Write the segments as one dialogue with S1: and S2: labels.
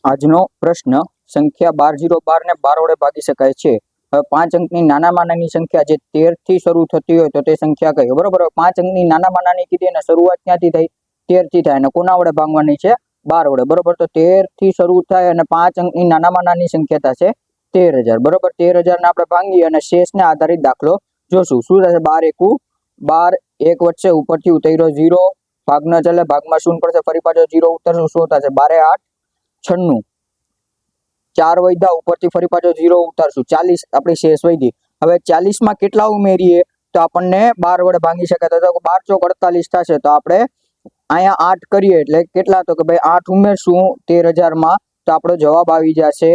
S1: આજનો પ્રશ્ન સંખ્યા 12 ને 12 વડે ભાગી શકાય છે। હવે 5 અંકની નાનામાં નાની સંખ્યા જે 13 થી શરૂ થતી હોય તો તે સંખ્યા કઈ? બરોબર, 5 અંકની નાનામાં નાની કીધી અને શરૂઆત ક્યાંથી થઈ? 13 થી થાય અને કોના વડે ભાગવાની છે? 12 વડે। બરોબર, તો 13 થી શરૂ થાય અને 5 અંકની નાનામાં નાની સંખ્યા થશે 13,000। બરોબર, 13,000 ને આપણે ભાંગી અને શેષને આધારિત દાખલો જોશું। શું થશે? 12 એકુ 12, 1 વધશે, ઉપરથી ઉતર્યો 0, ભાગ ન ચાલે, ભાગમાં શૂન્ય પડશે, ફરી પાછો 0 ઉતરશું, શું થશે? 12 8 96, 4 વધ્યા, ઉપરથી ફરી પાછો 0 ઉતારશું, 40 આપણી શેષ વધી। હવે 40 માં કેટલા ઉમેરીએ તો આપણને 12 વડે ભાંગી શકાય? તો 12 ચોક 48 થશે, તો આપણે અહીંયા 8 કરીએ એટલે કેટલા? તો કે ભાઈ 8 ઉમેરશું 13,000 માં તો આપણો જવાબ આવી જશે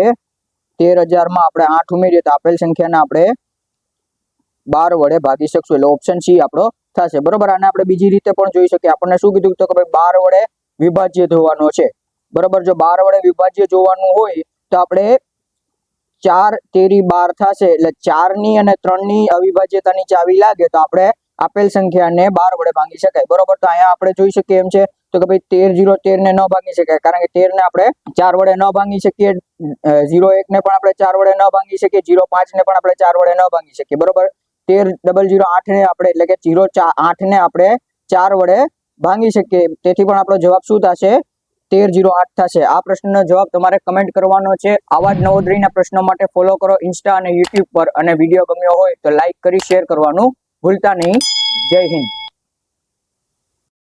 S1: 13,000 માં આપણે 8 ઉમેરીએ તો આપેલ સંખ્યાને આપણે 12 વડે ભાગી શકશું, એટલે ઓપ્શન સી આપણો થશે। બરોબર, આને આપણે બીજી રીતે પણ જોઈ શકીએ। આપણને શું કીધું? તો કે ભાઈ 12 વડે વિભાજ્ય જોવાનો છે। બરોબર, જો 12 વડે વિભાજ્ય જોવાનું હોય તો આપણે 4 તેરી 12 થશે, એટલે 4 ની અને 3 ની અવિભાજ્યતાની ચાવી લાગે તો આપણે આપેલ સંખ્યાને 12 વડે ભાંગી શકાય। બરોબર, તો અહીંયા આપણે જોઈ શકીએ એમ છે તો કે ભાઈ 13 0 13 ને ન ભાંગી શકાય, કારણ કે 13 ને આપણે 4 વડે ન ભાંગી શકીએ, 0 1 ને પણ આપણે 4 વડે ન ભાંગી શકીએ, 0 5 ને પણ આપણે 4 વડે ન ભાંગી શકીએ। બરોબર, 13 0 0 8 ને આપણે એટલે કે 0 8 ને આપણે 4 વડે ભાંગી શકીએ, તેથી પણ આપણો જવાબ શું થશે? 13 0 8 થશે। આ પ્રશ્નનો જવાબ તમારે કમેન્ટ કરવાનો છે। આવા જ નવોદયના પ્રશ્નો માટે ફોલો કરો ઇન્સ્ટા અને યુટ્યુબ પર, અને વિડીયો ગમ્યો હોય તો લાઈક કરી શેર કરવાનું ભૂલતા નહીં। જય હિન્દ।